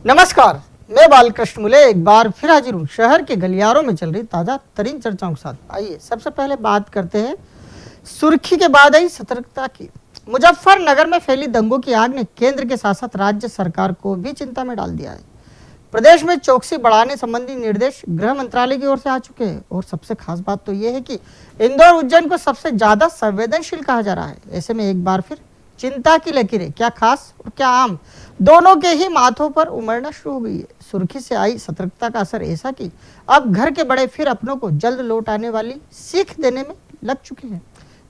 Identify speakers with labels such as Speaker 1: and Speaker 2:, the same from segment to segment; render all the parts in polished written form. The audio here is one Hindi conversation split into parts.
Speaker 1: नमस्कार, मैं बालकृष्ण मुले एक बार फिर हाजिर हूँ शहर के गलियारों में चल रही ताजा तरीन चर्चाओं के साथ। आइए सबसे पहले बात करते हैं सुर्खी के बाद आई सतर्कता की। मुजफ्फरनगर में फैली दंगों की आग ने केंद्र के साथ साथ राज्य सरकार को भी चिंता में डाल दिया है। प्रदेश में चौकसी बढ़ाने संबंधी निर्देश गृह मंत्रालय की ओर से आ चुके हैं और सबसे खास बात तो यह है कि इंदौर उज्जैन को सबसे ज्यादा संवेदनशील कहा जा रहा है। ऐसे में एक बार फिर चिंता की लकीरें क्या खास और क्या आम दोनों के ही माथों पर उमड़ना शुरू हो गई है। सुर्खी से आई सतर्कता का असर ऐसा कि अब घर के बड़े फिर अपनों को जल्द लौट आने वाली सीख देने में लग चुके हैं।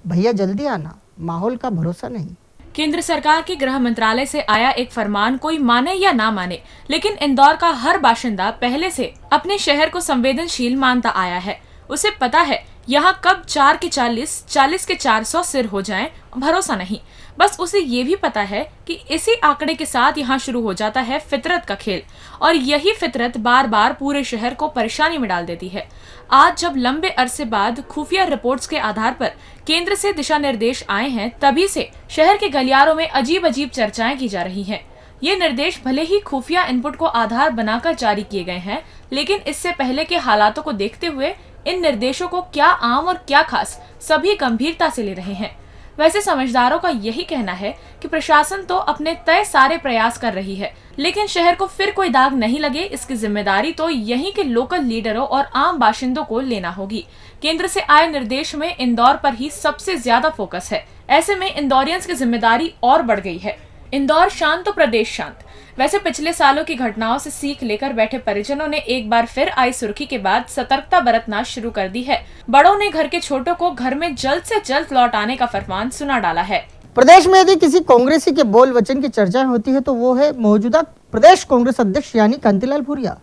Speaker 1: भैया जल्दी आना, माहौल का भरोसा नहीं।
Speaker 2: केंद्र सरकार के गृह मंत्रालय से आया एक फरमान कोई माने या ना माने, लेकिन इंदौर का हर बाशिंदा पहले से अपने शहर को संवेदनशील मानता आया है। उसे पता है यहाँ कब 4 के 40, 40 के 400 सिर हो जाएं, भरोसा नहीं। बस उसे ये भी पता है कि इसी आंकड़े के साथ यहाँ शुरू हो जाता है फितरत का खेल, और यही फितरत बार बार पूरे शहर को परेशानी में डाल देती है। आज जब लंबे अरसे बाद खुफिया रिपोर्ट्स के आधार पर केंद्र से दिशा निर्देश आए हैं, तभी से शहर के गलियारों में अजीब अजीब चर्चाएं की जा रही हैं। ये निर्देश भले ही खुफिया इनपुट को आधार बनाकर जारी किए गए हैं, लेकिन इससे पहले के हालातों को देखते हुए इन निर्देशों को क्या आम और क्या खास सभी गंभीरता से ले रहे हैं। वैसे समझदारों का यही कहना है कि प्रशासन तो अपने तय सारे प्रयास कर रही है, लेकिन शहर को फिर कोई दाग नहीं लगे, इसकी जिम्मेदारी तो यहीं के लोकल लीडरों और आम बाशिंदों को लेना होगी। केंद्र से आए निर्देश में इंदौर पर ही सबसे ज्यादा फोकस है। ऐसे में इंदौरियंस की जिम्मेदारी और बढ़ गई है। इंदौर शांत तो प्रदेश शांत। वैसे पिछले सालों की घटनाओं से सीख लेकर बैठे परिजनों ने एक बार फिर आई सुर्खी के बाद सतर्कता बरतना शुरू कर दी है। बड़ों ने घर के छोटों को घर में जल्द से जल्द लौट आने का फरमान सुना डाला है।
Speaker 1: प्रदेश में यदि किसी कांग्रेसी के बोल वचन की चर्चा होती है तो वो है मौजूदा प्रदेश कांग्रेस अध्यक्ष यानी कांतिलाल भूरिया।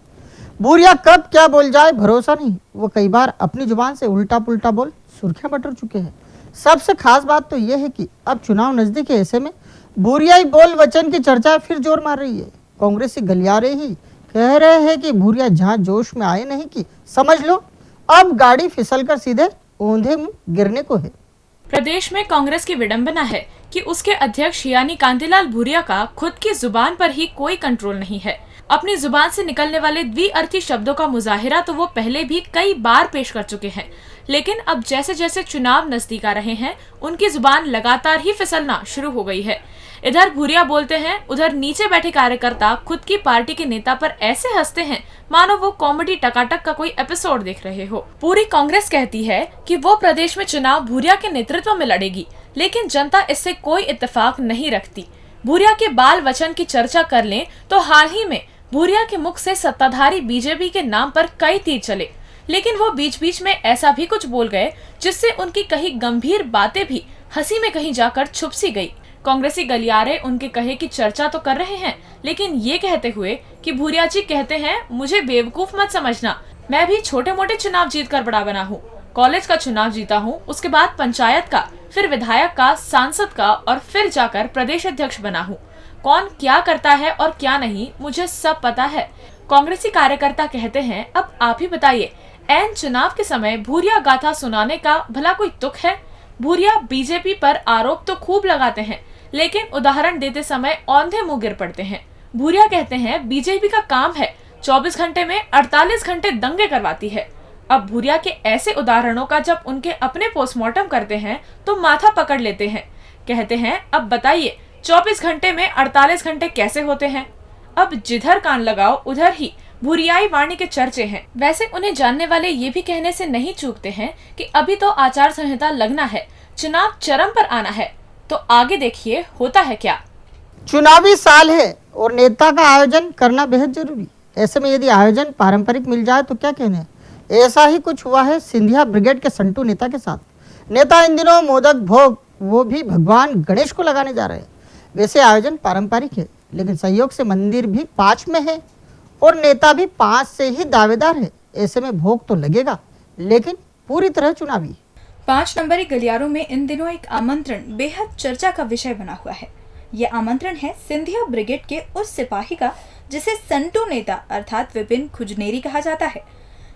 Speaker 1: भूरिया कब क्या बोल जाए भरोसा नहीं। वो कई बार अपनी जुबान से उल्टा पुल्टा बोल सुर्खियां बटोर चुके हैं। सबसे खास बात तो यह है कि अब चुनाव नजदीक है, ऐसे में भूरियाई बोल वचन की चर्चा फिर जोर मार रही है। कांग्रेसी गलियारे ही कह रहे हैं कि भूरिया जहां जोश में आए नहीं कि समझ लो अब गाड़ी फिसलकर सीधे औंधे मुंह गिरने को है।
Speaker 2: प्रदेश में कांग्रेस की विडंबना है कि उसके अध्यक्ष यानी कांतिलाल भूरिया का खुद की जुबान पर ही कोई कंट्रोल नहीं है। अपनी जुबान से निकलने वाले द्विअर्थी शब्दों का मुजाहिरा तो वो पहले भी कई बार पेश कर चुके हैं, लेकिन अब जैसे जैसे चुनाव नजदीक आ रहे हैं, उनकी जुबान लगातार ही फिसलना शुरू हो गई है। इधर भूरिया बोलते हैं, उधर नीचे बैठे कार्यकर्ता खुद की पार्टी के नेता पर ऐसे हंसते हैं मानो वो कॉमेडी टकाटक का कोई एपिसोड देख रहे हो। पूरी कांग्रेस कहती है कि वो प्रदेश में चुनाव भूरिया के नेतृत्व में लड़ेगी, लेकिन जनता इससे कोई इत्तेफाक नहीं रखती। भूरिया के बाल वचन की चर्चा कर लें तो हाल ही में भूरिया के मुख से सत्ताधारी बीजेपी के नाम पर कई तीर चले, लेकिन वो बीच बीच में ऐसा भी कुछ बोल गए जिससे उनकी कही गंभीर बातें भी हंसी में कहीं जाकर छुप सी गई। कांग्रेसी गलियारे उनके कहे की चर्चा तो कर रहे हैं, लेकिन ये कहते हुए कि भूरिया जी कहते हैं, मुझे बेवकूफ मत समझना, मैं भी छोटे मोटे चुनाव जीत कर बड़ा बना हूँ। कॉलेज का चुनाव जीता हूँ, उसके बाद पंचायत का, फिर विधायक का, सांसद का और फिर जाकर प्रदेश अध्यक्ष बना हूँ। कौन क्या करता है और क्या नहीं मुझे सब पता है। कांग्रेसी कार्यकर्ता कहते हैं, अब आप ही बताइए, ऐन चुनाव के समय भूरिया गाथा सुनाने का भला कोई तुक है? भूरिया बीजेपी पर आरोप तो खूब लगाते हैं, लेकिन उदाहरण देते समय औंधे मुंह गिर पड़ते हैं। भूरिया कहते हैं, बीजेपी का काम है 24 घंटे में 48 घंटे दंगे करवाती है। अब भूरिया के ऐसे उदाहरणों का जब उनके अपने पोस्टमार्टम करते हैं तो माथा पकड़ लेते हैं। कहते हैं, अब बताइए 24 घंटे में 48 घंटे कैसे होते हैं? अब जिधर कान लगाओ उधर ही भूरियाई वाणी के चर्चे हैं। वैसे उन्हें जानने वाले ये भी कहने से नहीं चूकते हैं कि अभी तो आचार संहिता लगना है, चुनाव चरम पर आना है, तो आगे देखिए होता है क्या।
Speaker 1: चुनावी साल है और नेता का आयोजन करना बेहद जरूरी। ऐसे में यदि आयोजन पारंपरिक मिल जाए तो क्या कहने। ऐसा ही कुछ हुआ है सिंधिया ब्रिगेड के संटू नेता के साथ। नेता इन दिनों मोदक भोग वो भी भगवान गणेश को लगाने जा रहे हैं। वैसे आयोजन पारंपरिक है, लेकिन सहयोग से मंदिर भी 5 में है और नेता भी 5 से ही दावेदार है। ऐसे में भोग तो लगेगा, लेकिन पूरी तरह चुनावी।
Speaker 3: 5 नंबरी गलियारों में इन दिनों एक आमंत्रण बेहद चर्चा का विषय बना हुआ है। ये आमंत्रण है सिंधिया ब्रिगेड के उस सिपाही का जिसे संटू नेता अर्थात विपिन खुजनेरी कहा जाता है।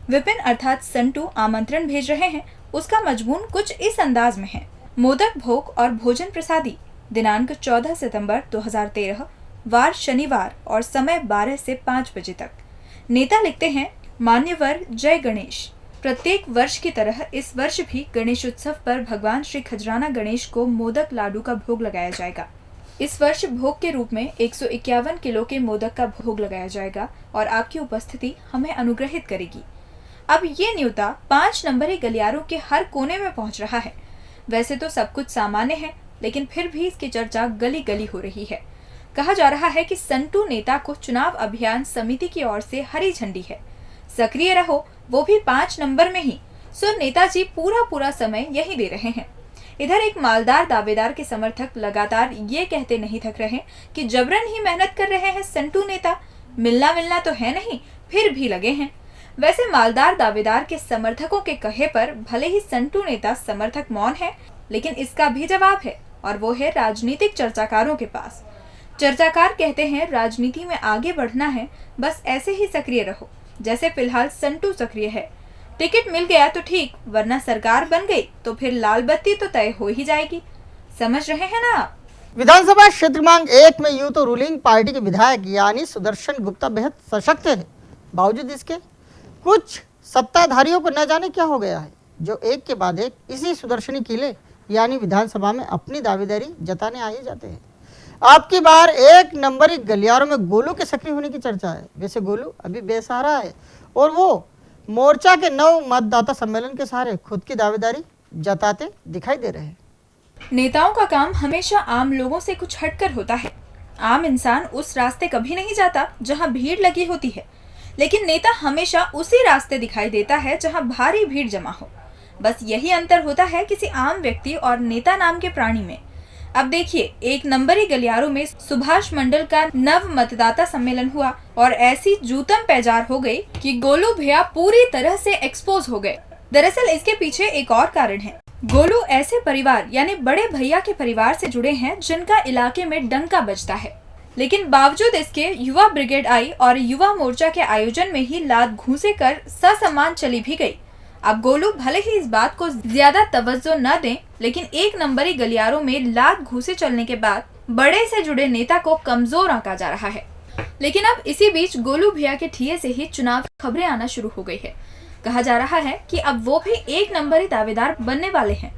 Speaker 3: विपिन अर्थात संटू आमंत्रण भेज रहे हैं। उसका मजमून कुछ इस अंदाज में है। मोदक भोग और भोजन प्रसादी दिनांक 14 सितंबर 2013 वार शनिवार और समय 12 से 5 बजे तक। नेता लिखते हैं, मान्यवर जय गणेश। प्रत्येक वर्ष की तरह इस वर्ष भी गणेश उत्सव पर भगवान श्री खजराना गणेश को मोदक लाडू का भोग लगाया जाएगा। इस वर्ष भोग के रूप में 151 किलो के मोदक का भोग लगाया जाएगा और आपकी उपस्थिति हमें अनुग्रहित करेगी। अब ये न्योता 5 नंबरी गलियारों के हर कोने में पहुंच रहा है। वैसे तो सब कुछ सामान्य है, लेकिन फिर भी इसकी चर्चा गली गली हो रही है। कहा जा रहा है कि संटू नेता को चुनाव अभियान समिति की ओर से हरी झंडी है। सक्रिय रहो, वो भी 5 नंबर में ही। सो नेताजी पूरा समय यही दे रहे हैं। इधर एक मालदार दावेदार के समर्थक लगातार ये कहते नहीं थक रहे कि जबरन ही मेहनत कर रहे हैं संटू नेता, मिलना तो है नहीं, फिर भी लगे हैं। वैसे मालदार दावेदार के समर्थकों के कहे पर भले ही संटू नेता समर्थक मौन है, लेकिन इसका भी जवाब है और वो है राजनीतिक चर्चाकारों के पास। चर्चाकार कहते हैं, राजनीति में आगे बढ़ना है, बस ऐसे ही सक्रिय रहो जैसे फिलहाल संटू सक्रिय है। टिकट मिल गया तो ठीक, वरना सरकार बन गई तो फिर लाल बत्ती तो तय हो ही जाएगी। समझ रहे हैं ना आप?
Speaker 1: विधानसभा क्षेत्र क्रमांक 1 में यूं तो रूलिंग पार्टी के विधायक यानी सुदर्शन गुप्ता बेहद सशक्त है। बावजूद इसके कुछ सत्ताधारियों को न जाने क्या हो गया है, जो एक के बाद एक इसी सुदर्शनी किले यानी विधानसभा में अपनी दावेदारी जताने आ ही जाते हैं। आपकी बार 1 नंबरी गलियारों में गोलू के सक्रिय होने की चर्चा है। वैसे गोलू अभी बेसहारा है और वो मोर्चा के 9 मतदाता सम्मेलन के सहारे खुद की दावेदारी जताते दिखाई दे रहे हैं।
Speaker 3: नेताओं का काम हमेशा आम लोगों से कुछ हटकर होता है। आम इंसान उस रास्ते कभी नहीं जाता जहां भीड़ लगी होती है, लेकिन नेता हमेशा उसी रास्ते दिखाई देता है जहां भारी भीड़ जमा हो। बस यही अंतर होता है किसी आम व्यक्ति और नेता नाम के प्राणी में। अब देखिए, 1 नंबरी गलियारों में सुभाष मंडल का नव मतदाता सम्मेलन हुआ और ऐसी जूतम पैजार हो गई कि गोलू भैया पूरी तरह से एक्सपोज हो गए। दरअसल इसके पीछे एक और कारण है। गोलू ऐसे परिवार यानी बड़े भैया के परिवार से जुड़े हैं जिनका इलाके में डंका बजता है, लेकिन बावजूद इसके युवा ब्रिगेड आई और युवा मोर्चा के आयोजन में ही लात घूंसे कर ससम्मान चली भी गई। अब गोलू भले ही इस बात को ज्यादा तवज्जो न दें, लेकिन 1 नंबरी गलियारों में लात घूंसे चलने के बाद बड़े से जुड़े नेता को कमजोर आंका जा रहा है। लेकिन अब इसी बीच गोलू भैया के ठिये से ही चुनाव खबरें आना शुरू हो गई है। कहा जा रहा है कि अब वो भी 1 नंबरी दावेदार बनने वाले हैं।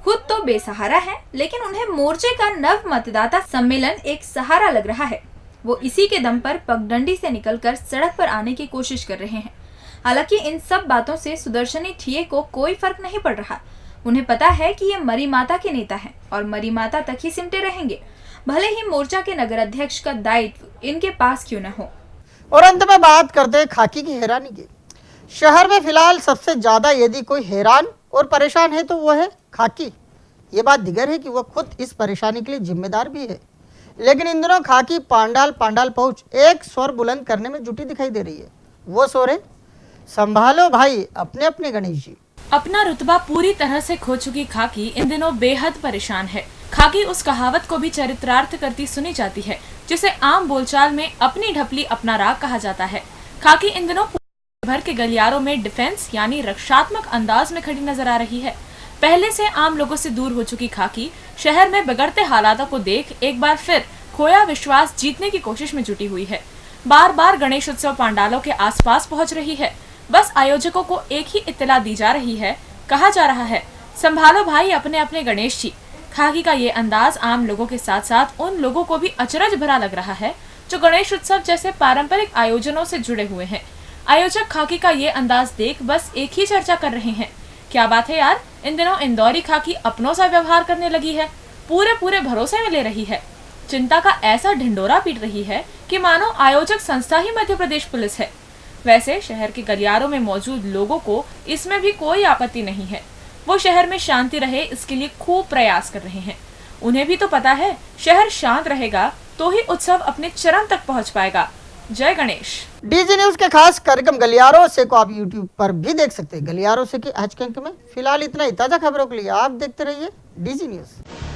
Speaker 3: खुद तो बेसहारा है, लेकिन उन्हें मोर्चे का नव मतदाता सम्मेलन एक सहारा लग रहा है। वो इसी के दम पर पगडंडी से निकलकर सड़क पर आने की कोशिश कर रहे हैं। हालांकि इन सब बातों से सुदर्शनी ठिये को कोई फर्क नहीं पड़ रहा। उन्हें पता है कि ये मरी माता के नेता हैं और मरी माता तक ही सिमटे रहेंगे, भले ही मोर्चा के नगर अध्यक्ष का दायित्व इनके पास क्यों न हो।
Speaker 1: और अंत में बात करते हैं खाकी की हैरानी की। शहर में फिलहाल सबसे ज्यादा यदि कोई हैरान और परेशान है तो वो है खाकी। ये बात दिगर है कि वह खुद इस परेशानी के लिए जिम्मेदार भी है, लेकिन इन दिनों खाकी पांडाल पहुंच एक स्वर बुलंद करने में जुटी दिखाई दे रही है। वो स्वर है, संभालो भाई अपने अपने गणेश जी।
Speaker 2: अपना रुतबा पूरी तरह से खो चुकी खाकी इन दिनों बेहद परेशान है। खाकी उस कहावत को भी चरितार्थ करती सुनी जाती है जिसे आम बोलचाल में अपनी ढपली अपना राग कहा जाता है। खाकी इन दिनों भर के गलियारों में डिफेंस यानी रक्षात्मक अंदाज में खड़ी नजर आ रही है। पहले से आम लोगों से दूर हो चुकी खाकी शहर में बिगड़ते हालातों को देख एक बार फिर खोया विश्वास जीतने की कोशिश में जुटी हुई है। बार बार गणेश उत्सव पंडालों के आसपास पहुंच रही है। बस आयोजकों को एक ही इत्तला दी जा रही है, कहा जा रहा है संभालो भाई अपने अपने गणेश जी। खाकी का ये अंदाज आम लोगों के साथ साथ उन लोगों को भी अचरज भरा लग रहा है जो गणेश उत्सव जैसे पारंपरिक आयोजनों से जुड़े हुए हैं। आयोजक खाकी का ये अंदाज देख बस एक ही चर्चा कर रहे हैं, क्या बात है यार, इन दिनों इंदौरी खाकी अपनों सा व्यवहार करने लगी है, पूरे भरोसे में ले रही है। चिंता का ऐसा ढिंडोरा पीट रही है कि मानो आयोजक संस्था ही मध्य प्रदेश पुलिस है। वैसे शहर के गलियारों में मौजूद लोगों को इसमें भी कोई आपत्ति नहीं है। वो शहर में शांति रहे इसके लिए खूब प्रयास कर रहे हैं। उन्हें भी तो पता है शहर शांत रहेगा तो ही उत्सव अपने चरम तक पहुंच पाएगा। जय गणेश।
Speaker 1: डीजी न्यूज के खास कार्यक्रम गलियारों से को आप यूट्यूब पर भी देख सकते हैं। गलियारों से की आज के अंक में फिलहाल इतना ही। ताजा खबरों के लिए आप देखते रहिए डीजी न्यूज।